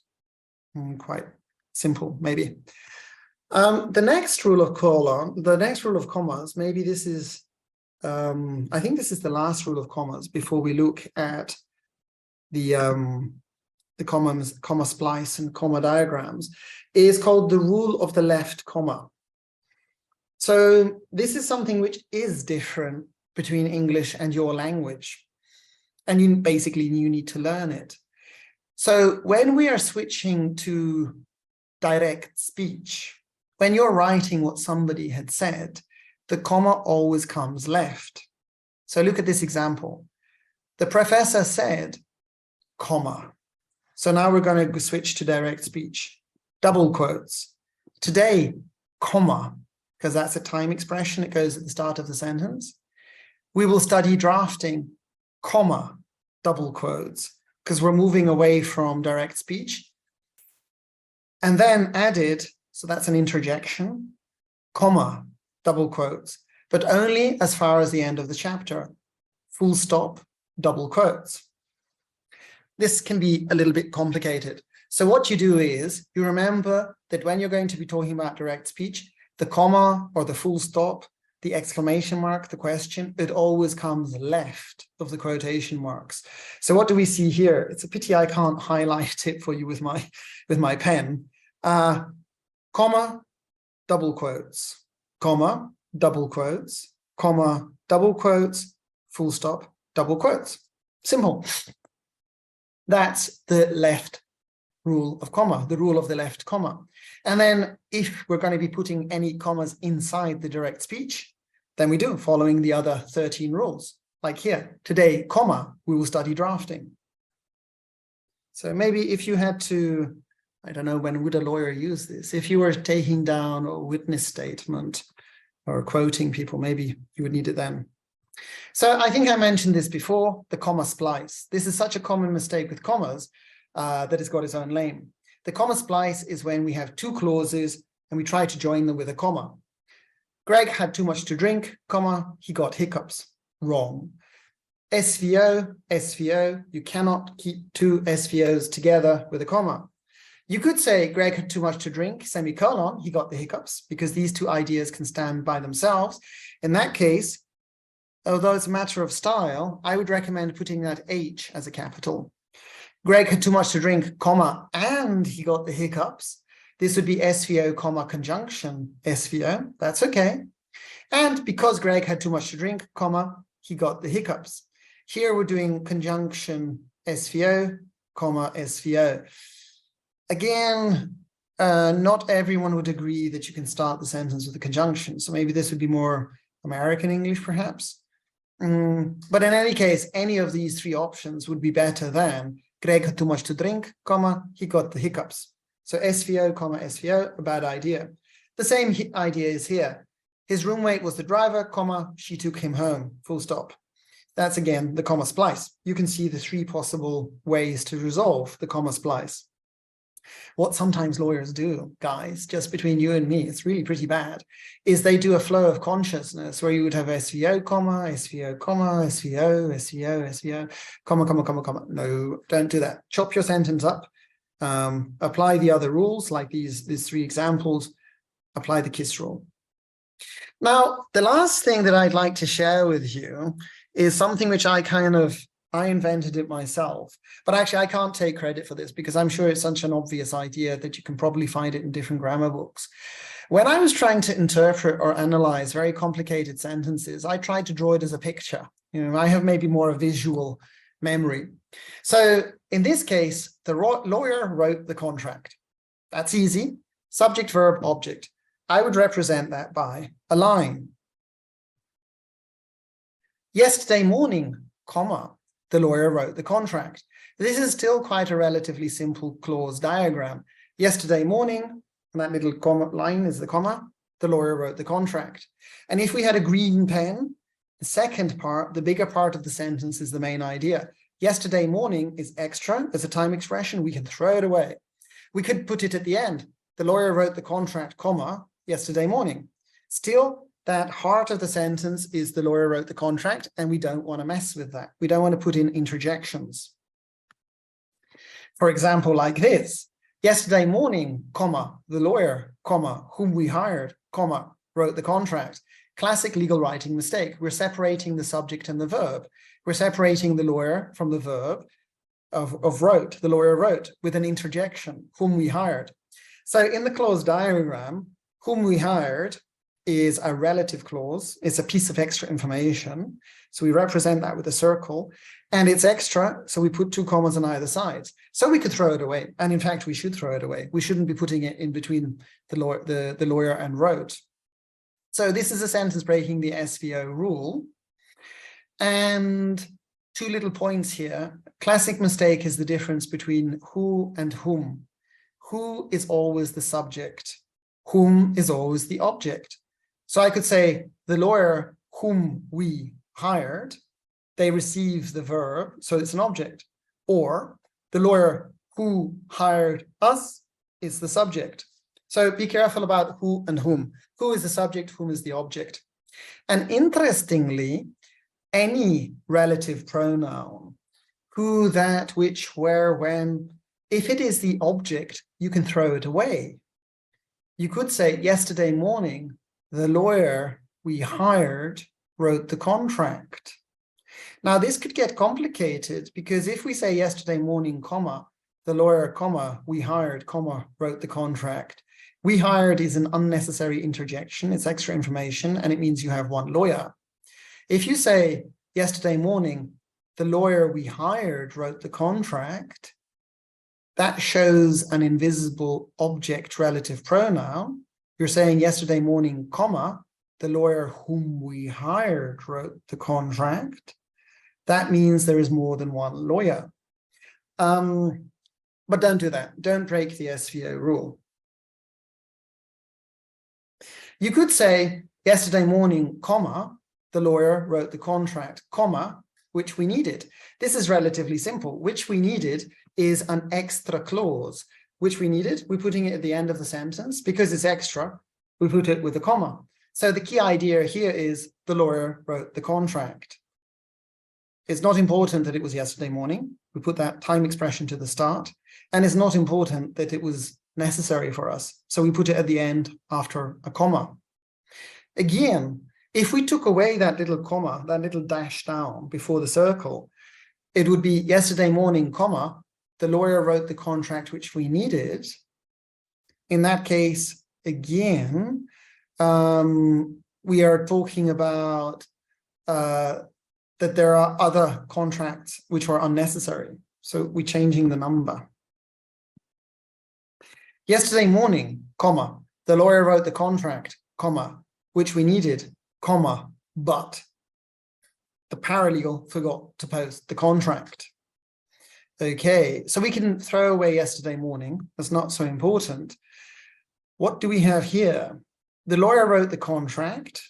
Quite simple, maybe. The next rule of commas, maybe this is, I think this is the last rule of commas before we look at the comma splice and comma diagrams, is called the rule of the left comma. So this is something which is different between English and your language. And you need to learn it. So when we are switching to direct speech, when you're writing what somebody had said, the comma always comes left. So look at this example. The professor said, comma. So now we're going to switch to direct speech. Double quotes. Today, comma, because that's a time expression. It goes at the start of the sentence. We will study drafting, comma, double quotes, because we're moving away from direct speech. And then added, so that's an interjection, comma, double quotes, but only as far as the end of the chapter, full stop, double quotes. This can be a little bit complicated. So what you do is you remember that when you're going to be talking about direct speech, the comma or the full stop, the exclamation mark, the question, it always comes left of the quotation marks. So what do we see here? It's a pity I can't highlight it for you with my pen. Comma, double quotes, comma, double quotes, comma, double quotes, full stop, double quotes. Simple. That's the left rule of comma, the rule of the left comma. And then if we're going to be putting any commas inside the direct speech, then we do, following the other 13 rules. Like here, today, comma, we will study drafting. So maybe if you had to, I don't know, when would a lawyer use this? If you were taking down a witness statement or quoting people, maybe you would need it then. So I think I mentioned this before, the comma splice. This is such a common mistake with commas that it's got its own name. The comma splice is when we have two clauses and we try to join them with a comma. Greg had too much to drink, comma, he got hiccups. Wrong. SVO, SVO, you cannot keep two SVOs together with a comma. You could say Greg had too much to drink, semicolon, he got the hiccups, because these two ideas can stand by themselves. In that case, although it's a matter of style, I would recommend putting that H as a capital. Greg had too much to drink, comma, and he got the hiccups. This would be SVO, comma, conjunction, SVO. That's okay. And because Greg had too much to drink, comma, he got the hiccups. Here we're doing conjunction, SVO, comma, SVO. Again, not everyone would agree that you can start the sentence with a conjunction. So maybe this would be more American English, perhaps. But in any case, any of these three options would be better than Greg had too much to drink, comma, he got the hiccups. So SVO, comma, SVO, a bad idea. The same idea is here. His roommate was the driver, comma, she took him home, full stop. That's again the comma splice. You can see the three possible ways to resolve the comma splice. What sometimes lawyers do, guys, just between you and me, it's really pretty bad, is they do a flow of consciousness where you would have SVO, comma, SVO, comma, SVO, SVO, SVO, comma, comma, comma, comma. No, don't do that. Chop your sentence up. Apply the other rules, like these three examples. Apply the KISS rule. Now, the last thing that I'd like to share with you is something which I invented it myself, but actually I can't take credit for this because I'm sure it's such an obvious idea that you can probably find it in different grammar books. When I was trying to interpret or analyze very complicated sentences, I tried to draw it as a picture. I have maybe more a visual memory. So in this case, the lawyer wrote the contract. That's easy. Subject, verb, object. I would represent that by a line. Yesterday morning, comma, the lawyer wrote the contract. This is still quite a relatively simple clause diagram. Yesterday morning, and that little comma line is the comma, the lawyer wrote the contract. And if we had a green pen, the second part, the bigger part of the sentence is the main idea. Yesterday morning is extra as a time expression. We can throw it away. We could put it at the end. The lawyer wrote the contract, comma, yesterday morning. Still, that heart of the sentence is the lawyer wrote the contract, and we don't want to mess with that. We don't want to put in interjections. For example, like this: yesterday morning, comma, the lawyer, comma, whom we hired, comma, wrote the contract. Classic legal writing mistake. We're separating the subject and the verb. We're separating the lawyer from the verb of wrote, the lawyer wrote, with an interjection, whom we hired. So in the clause diagram, whom we hired is a relative clause. It's a piece of extra information. So we represent that with a circle, and it's extra. So we put 2 commas on either side. So we could throw it away. And in fact, we should throw it away. We shouldn't be putting it in between the lawyer and wrote. So this is a sentence breaking the SVO rule. And 2 little points here. Classic mistake is the difference between who and whom. Who is always the subject. Whom is always the object. So I could say the lawyer whom we hired, they receive the verb, so it's an object. Or the lawyer who hired us is the subject. So be careful about who and whom. Who is the subject, whom is the object. And interestingly, any relative pronoun, who, that, which, where, when, if it is the object, you can throw it away. You could say, yesterday morning, the lawyer we hired wrote the contract. Now, this could get complicated because if we say yesterday morning, comma, the lawyer, comma, we hired, comma, wrote the contract. We hired is an unnecessary interjection. It's extra information, and it means you have 1 lawyer. If you say yesterday morning, the lawyer we hired wrote the contract, that shows an invisible object relative pronoun. You're saying yesterday morning, comma, the lawyer whom we hired wrote the contract. That means there is more than 1 lawyer. But don't do that. Don't break the SVO rule. You could say yesterday morning, comma, the lawyer wrote the contract, comma, which we needed. This is relatively simple. Which we needed is an extra clause. Which we needed, we're putting it at the end of the sentence. Because it's extra, we put it with a comma. So the key idea here is the lawyer wrote the contract. It's not important that it was yesterday morning. We put that time expression to the start. And it's not important that it was necessary for us. So we put it at the end after a comma. Again, if we took away that little comma, that little dash down before the circle, it would be yesterday morning, comma, the lawyer wrote the contract which we needed. In that case, again, we are talking about that there are other contracts which are unnecessary. So we're changing the number. Yesterday morning, comma, the lawyer wrote the contract, comma, which we needed, comma, but the paralegal forgot to post the contract. Okay, so we can throw away yesterday morning. That's not so important. What do we have here? The lawyer wrote the contract.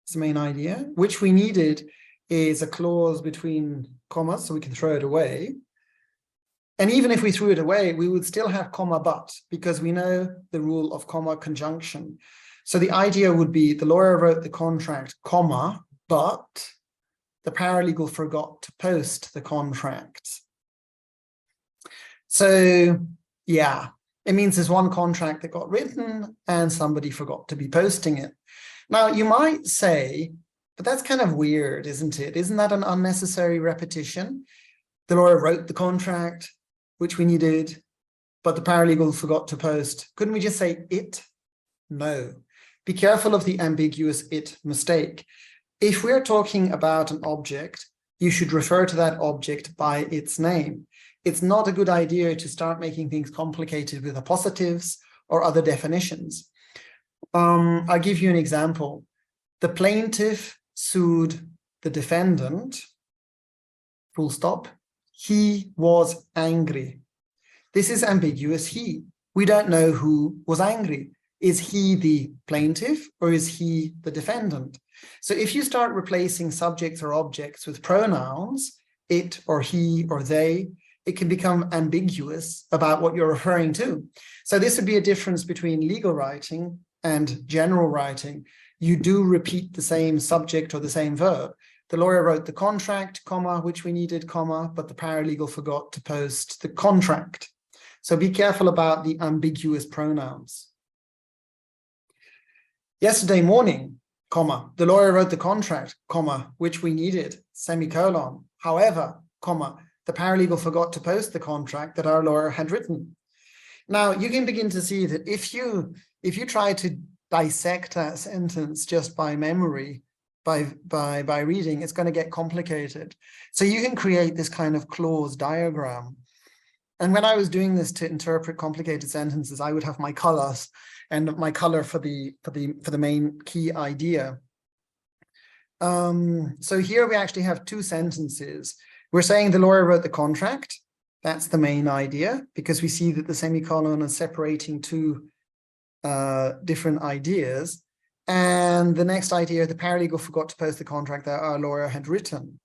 It's the main idea. Which we needed is a clause between commas, so we can throw it away. And even if we threw it away, we would still have comma but, because we know the rule of comma conjunction. So the idea would be the lawyer wrote the contract, comma, but the paralegal forgot to post the contract. So yeah, it means there's 1 contract that got written and somebody forgot to be posting it. Now you might say, but that's kind of weird, isn't it? Isn't that an unnecessary repetition? The lawyer wrote the contract, which we needed, but the paralegal forgot to post. Couldn't we just say it? No. Be careful of the ambiguous it mistake. If we're talking about an object, you should refer to that object by its name. It's not a good idea to start making things complicated with appositives or other definitions. I'll give you an example. The plaintiff sued the defendant, full stop. He was angry. This is ambiguous he. We don't know who was angry. Is he the plaintiff or is he the defendant? So if you start replacing subjects or objects with pronouns, it or he or they, it can become ambiguous about what you're referring to. So this would be a difference between legal writing and general writing, you do repeat the same subject or the same verb. The lawyer wrote the contract, comma, which we needed, comma, but the paralegal forgot to post the contract. So be careful about the ambiguous pronouns. Yesterday morning, comma, the lawyer wrote the contract, comma, which we needed, semicolon. However, comma, the paralegal forgot to post the contract that our lawyer had written. Now, you can begin to see that if you try to dissect that sentence just by memory, by reading, it's going to get complicated. So you can create this kind of clause diagram. And when I was doing this to interpret complicated sentences, I would have my colors and my color for the main key idea. So here we actually have two sentences. We're saying the lawyer wrote the contract. That's the main idea, because we see that the semicolon is separating two different ideas. And the next idea, the paralegal forgot to post the contract that our lawyer had written.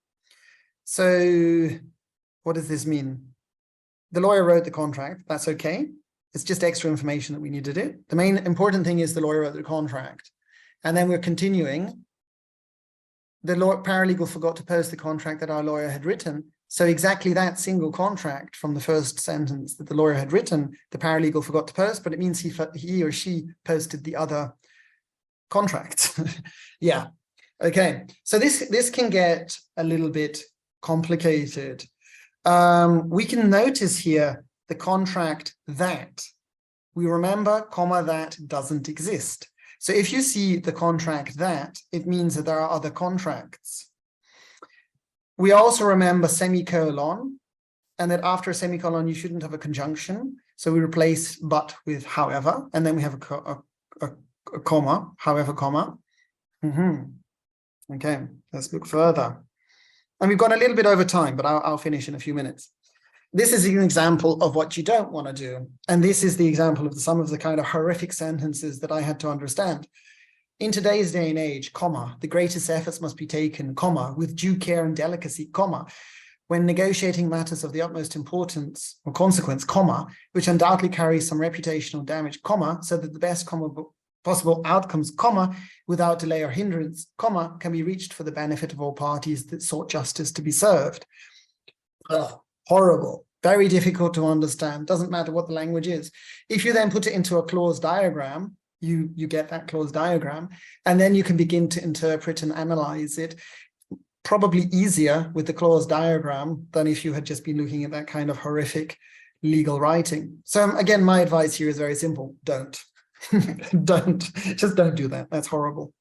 So what does this mean? The lawyer wrote the contract. That's okay. It's just extra information that we needed it. The main important thing is the lawyer wrote the contract. And then we're continuing. The paralegal forgot to post the contract that our lawyer had written. So exactly that single contract from the first sentence that the lawyer had written, the paralegal forgot to post, but it means he or she posted the other contract. Yeah. Okay. So this can get a little bit complicated. We can notice here the contract that. We remember, comma, that doesn't exist. So if you see the contract that, it means that there are other contracts. We also remember semicolon, and that after a semicolon, you shouldn't have a conjunction. So we replace but with however, and then we have a comma, however, comma. Okay, let's look further. And we've gone a little bit over time, but I'll finish in a few minutes. This is an example of what you don't want to do. And this is the example of some of the kind of horrific sentences that I had to understand. In today's day and age, comma, the greatest efforts must be taken, comma, with due care and delicacy, comma, when negotiating matters of the utmost importance or consequence, comma, which undoubtedly carries some reputational damage, comma, so that the best possible outcomes, comma, without delay or hindrance, comma, can be reached for the benefit of all parties that sought justice to be served. Ugh, horrible, very difficult to understand, doesn't matter what the language is. If you then put it into a clause diagram, you get that clause diagram, and then you can begin to interpret and analyze it, probably easier with the clause diagram than if you had just been looking at that kind of horrific legal writing. So again, my advice here is very simple. Don't. Just don't do that. That's horrible.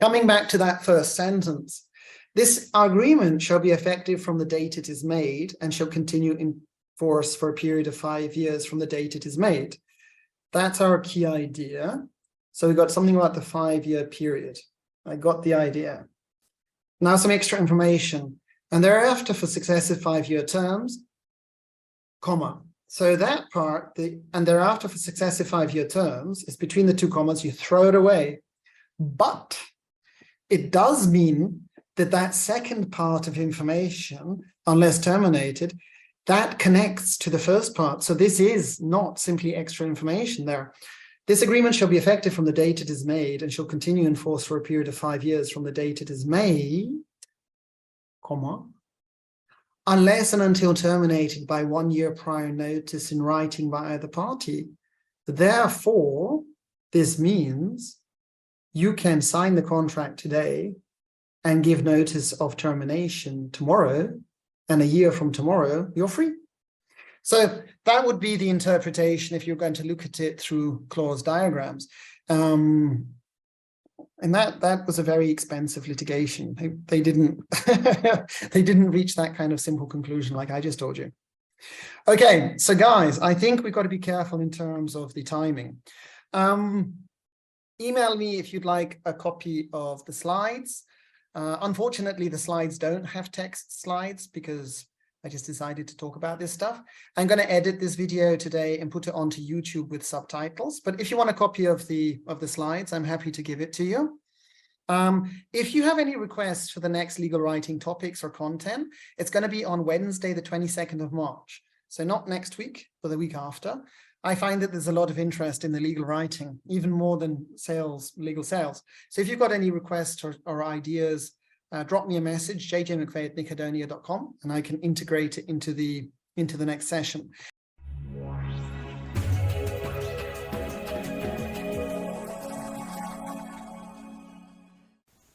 Coming back to that first sentence, this agreement shall be effective from the date it is made and shall continue in force for a period of 5 years from the date it is made. That's our key idea. So we got something about the 5-year period. I got the idea. Now some extra information. And thereafter for successive 5-year terms, comma. So that part, and thereafter for successive 5-year terms, is between the two commas, you throw it away. But it does mean that that second part of information, unless terminated, that connects to the first part. So this is not simply extra information there. This agreement shall be effective from the date it is made and shall continue in force for a period of 5 years from the date it is made, comma, unless and until terminated by 1 year prior notice in writing by either party. Therefore, this means you can sign the contract today and give notice of termination tomorrow, and a year from tomorrow, you're free. So that would be the interpretation if you're going to look at it through clause diagrams. And that was a very expensive litigation. They didn't they didn't reach that kind of simple conclusion like I just told you. Okay, so guys, I think we've got to be careful in terms of the timing. Email me if you'd like a copy of the slides. Unfortunately, the slides don't have text slides because I just decided to talk about this stuff. I'm going to edit this video today and put it onto YouTube with subtitles. But if you want a copy of the slides, I'm happy to give it to you. If you have any requests for the next legal writing topics or content, it's going to be on Wednesday, the 22nd of March. So not next week, but the week after. I find that there's a lot of interest in the legal writing, even more than legal sales. So if you've got any requests or ideas, drop me a message, jjmcveigh@nixedonia.com, and I can integrate it into the next session.